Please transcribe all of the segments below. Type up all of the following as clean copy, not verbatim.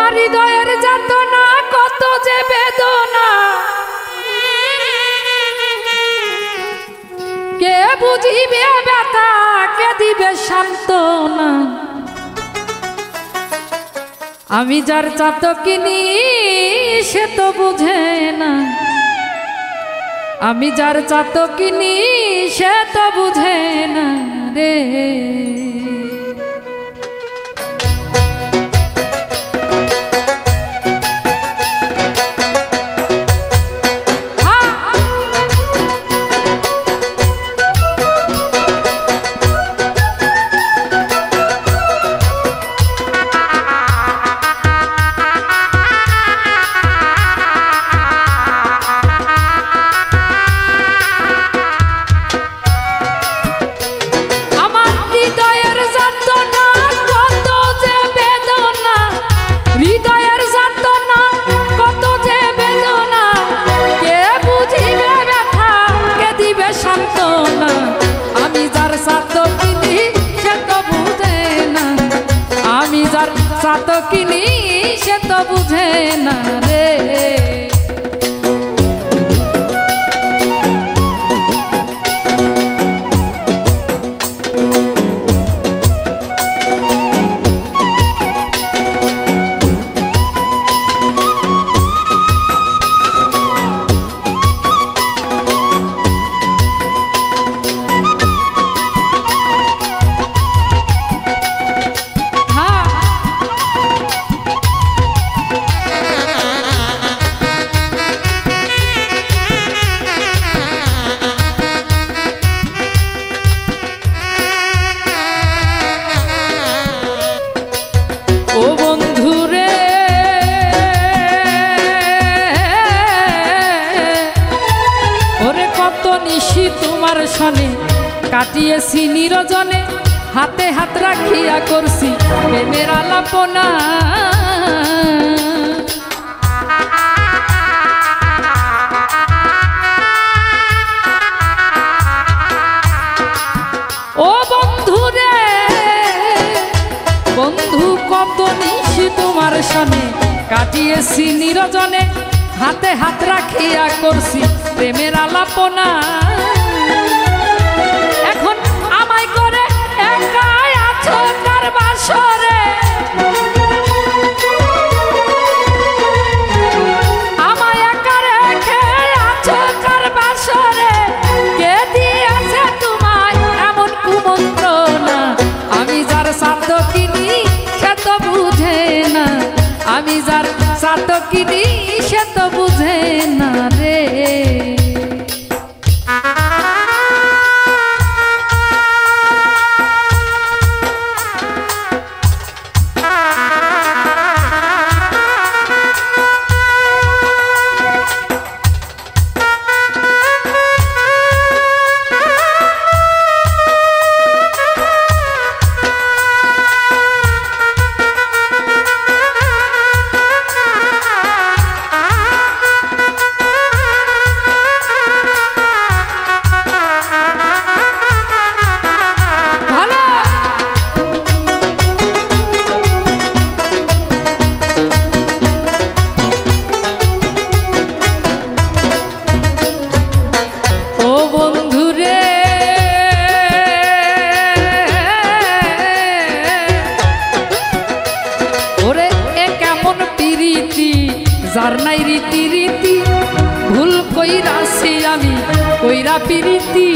আমার হৃদয়ের যাতনা কত যে বেদনা কে বুঝিবে ব্যথা কে দিবে সান্ত্বনা আমি যার চাতকিনি সে তো বুঝে না আমি যার চাতকিনি সে তো বুঝে না রে চাতকিনি সে তো বুঝে না রে তোমার সনে কাটিয়েছি নিরজনে হাতে হাত রাখিয়া করছি প্রেমের আলাপনা ও বন্ধু রে বন্ধু কত নিশি তোমার সনে কাটিয়েছি নিরজনে হাতে হাত রাখিয়া করছি প্রেমের আলাপনা এখন আমায় করে একাই আছো কার বাসরে আমায় একা রেখে আছো কার বাসরে কে দিয়েছে তোমায় এমন কুমন্ত্রণা আমি যার চাতকিনি সে তো বুঝে না আমি যার চাতকিনি সে তো বুঝে না রে যার নাই রীতি রীতি ভুল কইরাছি আমি কইরা পিরিতি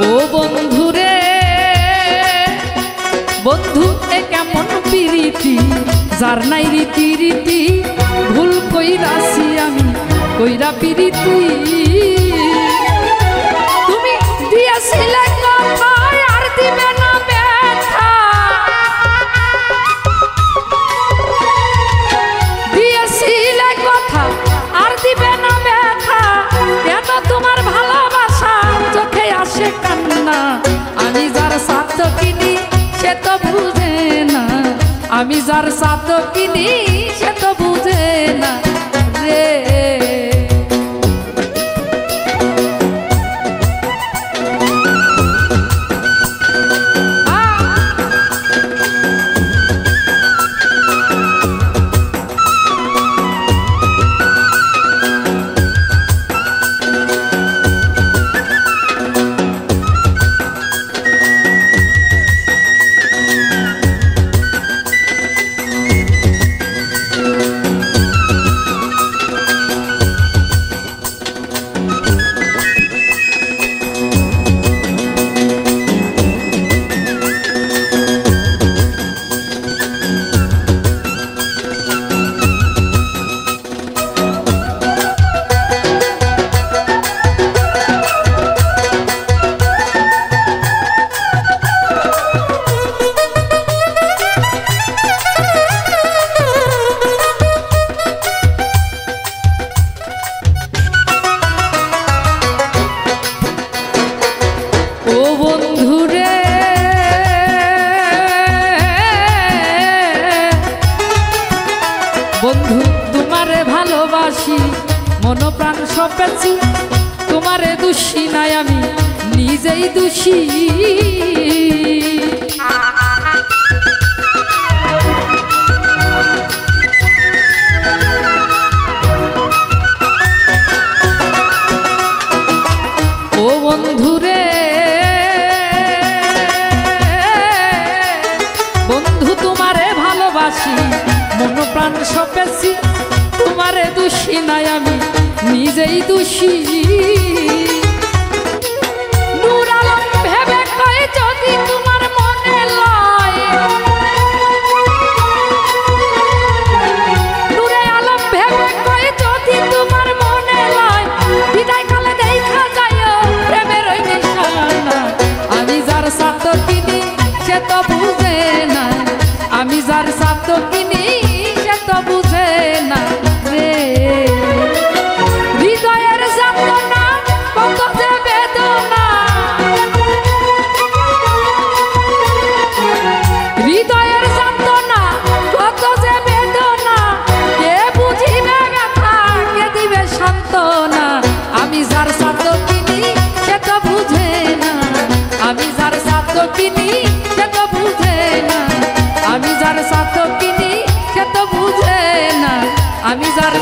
ও বন্ধু রে বন্ধু এ কেমন পিরিতি যার নাই রীতি রীতি ভুল কইরাছি আমি কইরা পিরিতি তুমি দিয়েছিলে কথা আর দিবে না ব্যথা দিয়েছিলে কথা আর দিবে না ব্যথা কেন তোমার ভালোবাসা চোখে আসে কান্না আমি যার চাতকিনি সে তো বুঝে না আমি যার চাতকিনি সে তো বুঝে না রে ভালোবাসি মন প্রাণ সপেছি তোমারে দোষী নাই আমি নিজেই দোষী ও বন্ধুরে বন্ধু তোমারে ভালোবাসি মন প্রাণ সপেছি তোমারে দোষী নাই আমি নিজেই দোষী নূর আলম ভেবে কই যদি তোমার মনে লয় নূরে আলম ভেবে কই যদি তোমার মনে লয় বিদায় কালে দেখা যায় প্রেমের ওই নিশানা আমি যার সাথ কিনি সে তো বুঝে না আমি যার সাথ কিনি সে তো বুঝে না রে হৃদয়ের যন্ত্রণা কত যে বেদনা হৃদয়ের যন্ত্রণা কত যে বেদনা কে বুঝিবে ব্যথা কে দিবে সান্ত্বনা আমি যার সাথ কিনি সে তো বুঝে না আমি যার সাথ কিনি সে তো বুঝে না আমি যার সাথ কিনি সে তো বুঝে না আমি যার